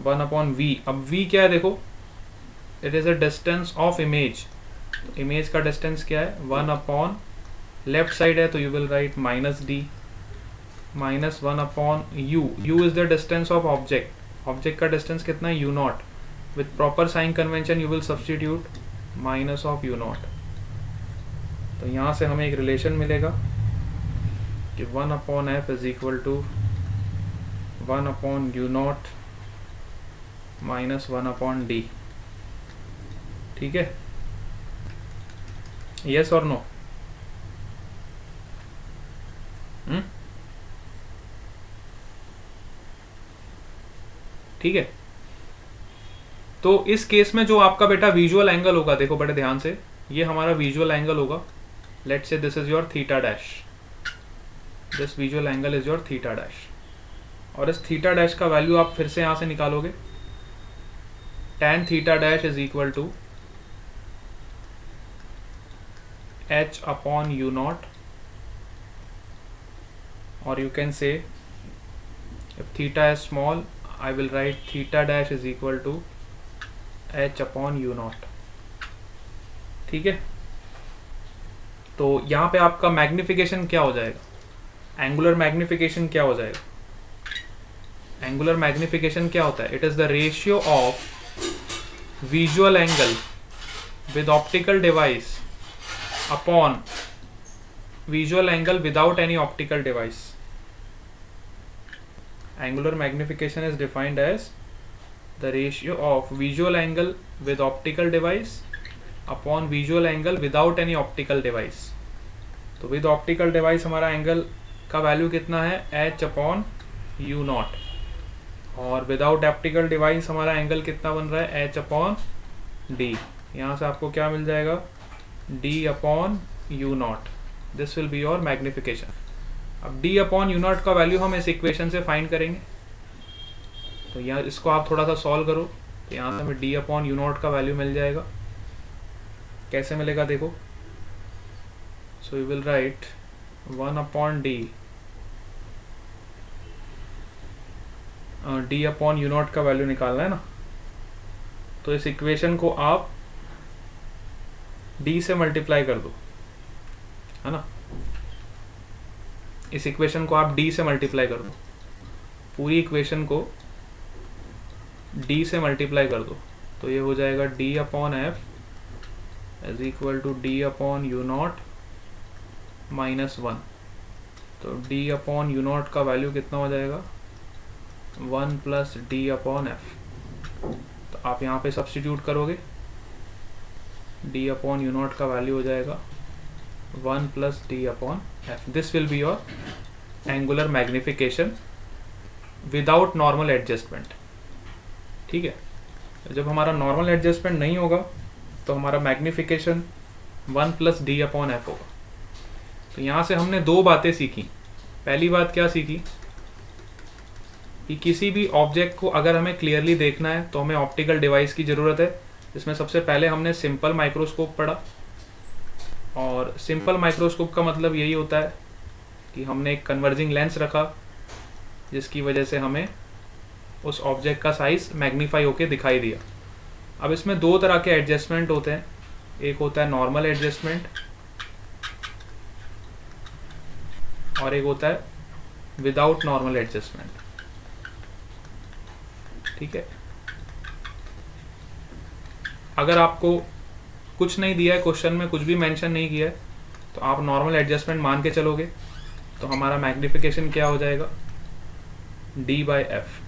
1/v। अब v क्या है देखो, it is a distance of image. Image का distance क्या है, 1/, लेफ्ट साइड है तो you will write -d minus 1/u। u is the distance of object. Object का डिस्टेंस कितना है, u0। With proper sign convention you will substitute -u0। तो यहाँ से हमें एक रिलेशन मिलेगा कि 1/f is equal to 1/u0 minus 1/d। ठीक है, यस और नो? ठीक है, तो इस केस में जो आपका बेटा विजुअल एंगल होगा, देखो बड़े ध्यान से, ये हमारा विजुअल एंगल होगा। Let's say this is your theta dash, this visual angle is your theta dash, और इस थीटा डैश का वैल्यू आप फिर से यहां से निकालोगे, tan theta dash is equal to h/u0, or you can say if theta is small I will write theta dash is equal to h/u0। ठीक है, तो यहाँ पे आपका मैग्निफिकेशन क्या हो जाएगा, एंगुलर मैग्निफिकेशन क्या हो जाएगा? एंगुलर मैग्निफिकेशन क्या होता है, it is the ratio of visual angle with optical device upon visual angle without any optical device. Angular magnification is defined as the ratio of visual angle with optical device upon visual angle without any optical device. तो with optical device हमारा angle का value कितना है, h upon U not, और without optical device हमारा angle कितना बन रहा है, h अपॉन डी. यहाँ से आपको क्या मिल जाएगा, d upon U not. This will be your magnification. अब d अपॉन यू नॉट का वैल्यू हम इस इक्वेशन से फाइंड करेंगे. तो यहाँ इसको आप थोड़ा सा सॉल्व करो, तो यहाँ से हमें d अपॉन यू नॉट का वैल्यू मिल जाएगा. कैसे मिलेगा देखो. So you will right 1 upon D, D upon U naught का वैल्यू निकालना है ना. तो इस इक्वेशन को आप d से मल्टीप्लाई कर दो, है ना. इस इक्वेशन को आप d से मल्टीप्लाई कर दो, पूरी इक्वेशन को d से मल्टीप्लाई कर दो. तो ये हो जाएगा d upon F is equal to d upon U naught minus 1. तो d अपॉन यू नॉट का वैल्यू कितना हो जाएगा, 1 प्लस डी अपॉन एफ. तो आप यहाँ पे सब्स्टिट्यूट करोगे, d अपॉन यू नॉट का वैल्यू हो जाएगा 1 plus D upon F. This will be your angular magnification without normal adjustment. ठीक है. जब हमारा नॉर्मल एडजस्टमेंट नहीं होगा तो हमारा magnification 1 plus D upon F होगा. तो यहाँ से हमने दो बातें सीखी. पहली बात क्या सीखी कि किसी भी ऑब्जेक्ट को अगर हमें क्लियरली देखना है तो हमें ऑप्टिकल डिवाइस की ज़रूरत है. इसमें सबसे पहले हमने सिंपल माइक्रोस्कोप पढ़ा, और सिंपल माइक्रोस्कोप का मतलब यही होता है कि हमने एक कन्वर्जिंग लेंस रखा जिसकी वजह से हमें उस ऑब्जेक्ट का साइज मैग्नीफाई होके दिखाई दिया. अब इसमें दो तरह के एडजस्टमेंट होते हैं. एक होता है नॉर्मल एडजस्टमेंट और एक होता है विदाउट नॉर्मल एडजस्टमेंट. ठीक है. अगर आपको कुछ नहीं दिया है, क्वेश्चन में कुछ भी मेंशन नहीं किया है, तो आप नॉर्मल एडजस्टमेंट मान के चलोगे तो हमारा मैग्निफिकेशन क्या हो जाएगा, d बाई एफ.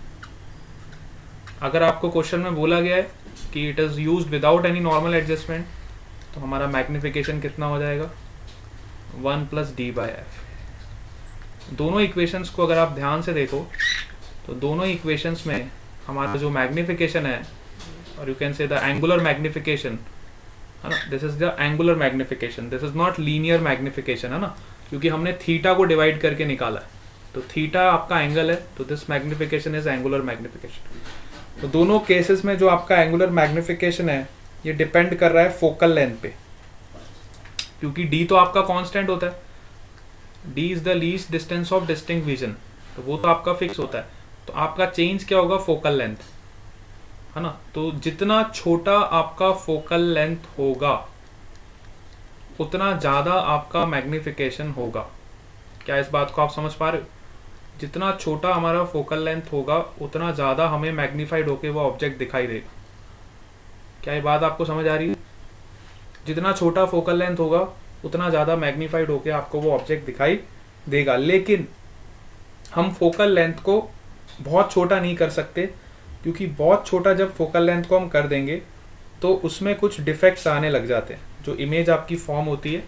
अगर आपको क्वेश्चन में बोला गया है कि it is used without any normal adjustment, तो हमारा मैग्निफिकेशन कितना हो जाएगा, 1 प्लस डी बाई एफ. दोनों इक्वेशंस को अगर आप ध्यान से देखो तो दोनों इक्वेशंस में हमारा जो मैग्निफिकेशन है, और यू कैन से द एंगुलर मैग्निफिकेशन, है ना, this is the angular magnification, this is not linear magnification, है ना, क्योंकि हमने थीटा को डिवाइड करके निकाला है. तो थीटा आपका एंगल है, तो this magnification is angular magnification. तो दोनों केसेस में जो आपका एंगुलर मैग्निफिकेशन है ये डिपेंड कर रहा है फोकल लेंथ पे, क्योंकि d तो आपका कांस्टेंट होता है. d is the least distance of distinct vision, तो वो तो आपका फिक्स होता है. तो आपका चेंज क्या होगा, फोकल लेंथ, है ना. तो जितना छोटा आपका फोकल लेंथ होगा उतना ज़्यादा आपका मैग्निफिकेशन होगा. क्या इस बात को आप समझ पा रहे हो. जितना छोटा हमारा फोकल लेंथ होगा उतना ज़्यादा हमें मैग्नीफाइड होके वो ऑब्जेक्ट दिखाई देगा. क्या ये बात आपको समझ आ रही है. जितना छोटा फोकल लेंथ होगा उतना ज़्यादा मैग्नीफाइड होके आपको वो ऑब्जेक्ट दिखाई देगा. लेकिन हम फोकल लेंथ को बहुत छोटा नहीं कर सकते, क्योंकि बहुत छोटा जब फोकल लेंथ को हम कर देंगे तो उसमें कुछ डिफेक्ट्स आने लग जाते हैं. जो इमेज आपकी फॉर्म होती है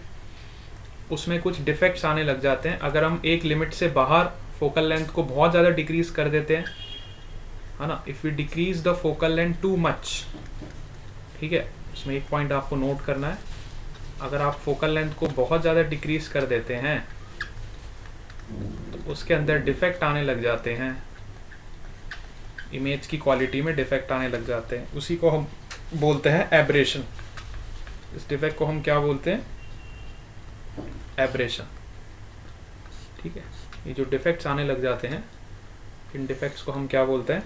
उसमें कुछ डिफेक्ट्स आने लग जाते हैं. अगर हम एक लिमिट से बाहर फोकल लेंथ को बहुत ज़्यादा डिक्रीज कर देते हैं, है ना, if we decrease the focal length too much. ठीक है. इसमें एक पॉइंट आपको नोट करना है. अगर आप फोकल लेंथ को बहुत ज़्यादा डिक्रीज कर देते हैं तो उसके अंदर डिफेक्ट आने लग जाते हैं, इमेज की क्वालिटी में डिफेक्ट आने लग जाते हैं. उसी को हम बोलते हैं एब्रेशन. इस डिफेक्ट को हम क्या बोलते हैं, एब्रेशन. ठीक है. ये जो डिफेक्ट्स आने लग जाते हैं, इन डिफेक्ट्स को हम क्या बोलते हैं,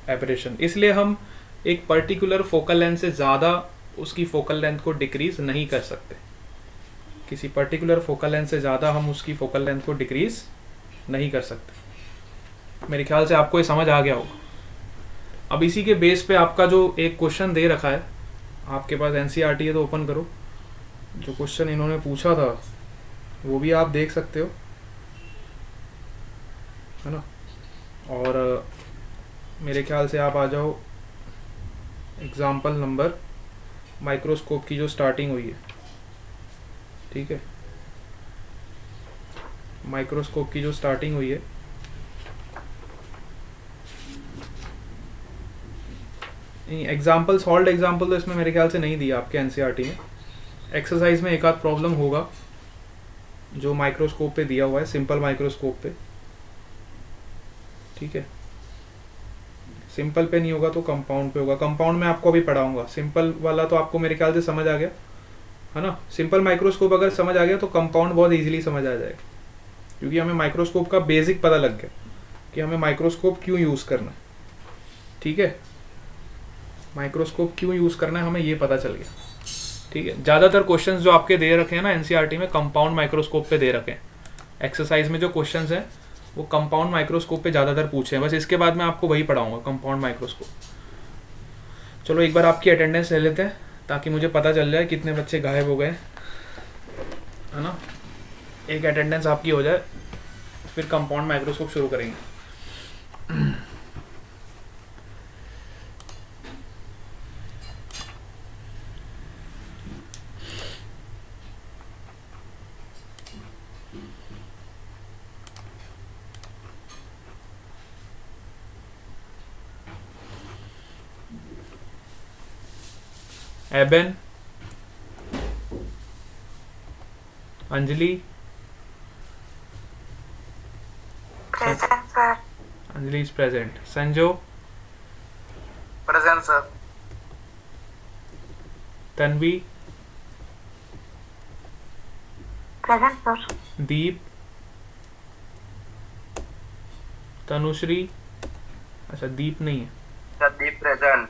एब्रेशन. इसलिए हम एक पर्टिकुलर फोकल लेंथ से ज़्यादा उसकी फोकल लेंथ को डिक्रीज नहीं कर सकते. किसी पर्टिकुलर फोकल लेंथ से ज़्यादा हम उसकी फोकल लेंथ को डिक्रीज नहीं कर सकते. मेरे ख्याल से आपको ये समझ आ गया होगा. अब इसी के बेस पे आपका जो एक क्वेश्चन दे रखा है, आपके पास एनसीईआरटी है तो ओपन करो. जो क्वेश्चन इन्होंने पूछा था वो भी आप देख सकते हो, है ना। और मेरे ख्याल से आप आ जाओ एग्जाम्पल नंबर माइक्रोस्कोप की जो स्टार्टिंग हुई है, ठीक है। माइक्रोस्कोप की जो स्टार्टिंग हुई है, एग्जाम्पल सॉल्व एग्जाम्पल तो इसमें मेरे ख्याल से नहीं दिया आपके एनसीईआरटी में। एक्सरसाइज में एक आध प्रॉब्लम होगा जो माइक्रोस्कोप पे दिया हुआ है, सिंपल माइक्रोस्कोप पे, ठीक है। सिंपल पे नहीं होगा तो कंपाउंड पे होगा। कंपाउंड में आपको अभी पढ़ाऊंगा, सिंपल वाला तो आपको मेरे ख्याल से समझ आ गया, है ना। सिंपल माइक्रोस्कोप अगर समझ आ गया तो कंपाउंड बहुत इजीली समझ आ जाएगा, क्योंकि हमें माइक्रोस्कोप का बेसिक पता लग गया कि हमें माइक्रोस्कोप क्यों यूज़ करना है, ठीक है। माइक्रोस्कोप क्यों यूज़ करना है हमें ये पता चल गया, ठीक है। ज़्यादातर क्वेश्चंस जो आपके दे रखे हैं ना एनसीईआरटी में, कंपाउंड माइक्रोस्कोप पे दे रखे हैं। एक्सरसाइज में जो क्वेश्चंस हैं वो कंपाउंड माइक्रोस्कोप पे ज़्यादातर पूछे हैं, बस इसके बाद मैं आपको वही पढ़ाऊंगा, कंपाउंड माइक्रोस्कोप। चलो एक बार आपकी अटेंडेंस ले लेते हैं ताकि मुझे पता चल जाए कितने बच्चे गायब हो गए, है ना। एक अटेंडेंस आपकी हो जाए, फिर कंपाउंड माइक्रोस्कोप शुरू करेंगे। Eban, Anjali, Present, sir. Anjali is present. Sanjo, Present, sir. Tanvi, Present, sir. Deep, Tanushree, अच्छा दीप नहीं है, Deep present.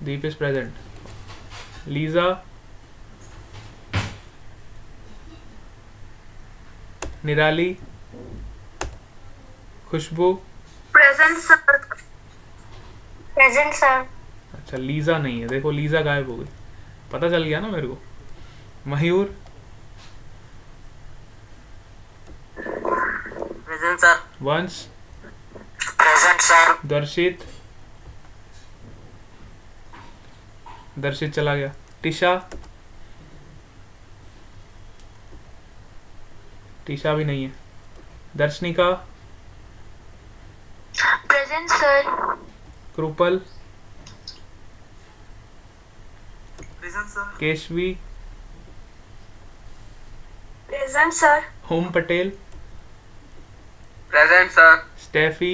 Deep is present. Lisa, Nirali, Khushboo, Present, sir. Present, sir. अच्छा लीजा नहीं है, देखो लीजा गायब हो गई, पता चल गया ना मेरे को। मयूर, Present, sir. वंश, Present, sir. दर्शित, दर्शित चला गया। टिशा, टिशा भी नहीं है। Darshanika, Present, sir. Kripal, Present, sir. Keshavi, Present, sir. Home Patel, Present, sir. Steffi,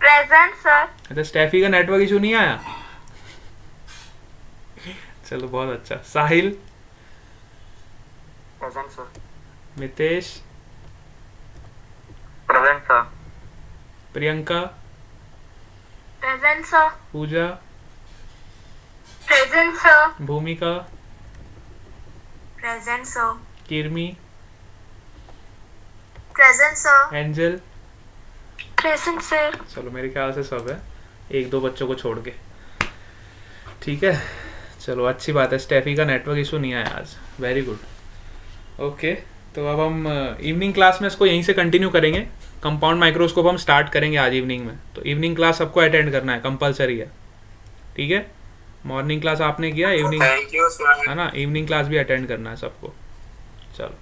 Present, sir. अच्छा स्टेफी का नेटवर्क इशू नहीं आया, चलो बहुत अच्छा। साहिल, Present, sir. Mitesh, Present, sir. Priyanka, Present, sir. पूजा, Present, sir. भूमिका, Present, sir. किरमी, Present, sir. Angel. Present, sir. चलो मेरे ख्याल से सब है, एक दो बच्चों को छोड़ के, ठीक है। चलो अच्छी बात है, स्टेफी का नेटवर्क इशू नहीं आया आज, वेरी गुड। ओके, तो अब हम इवनिंग क्लास में इसको यहीं से कंटिन्यू करेंगे। कंपाउंड माइक्रोस्कोप हम स्टार्ट करेंगे आज इवनिंग में, तो इवनिंग क्लास सबको अटेंड करना है, कंपलसरी है, ठीक है। मॉर्निंग क्लास आपने किया, इवनिंग Thank you, sir. है ना, इवनिंग क्लास भी अटेंड करना है सबको। चलो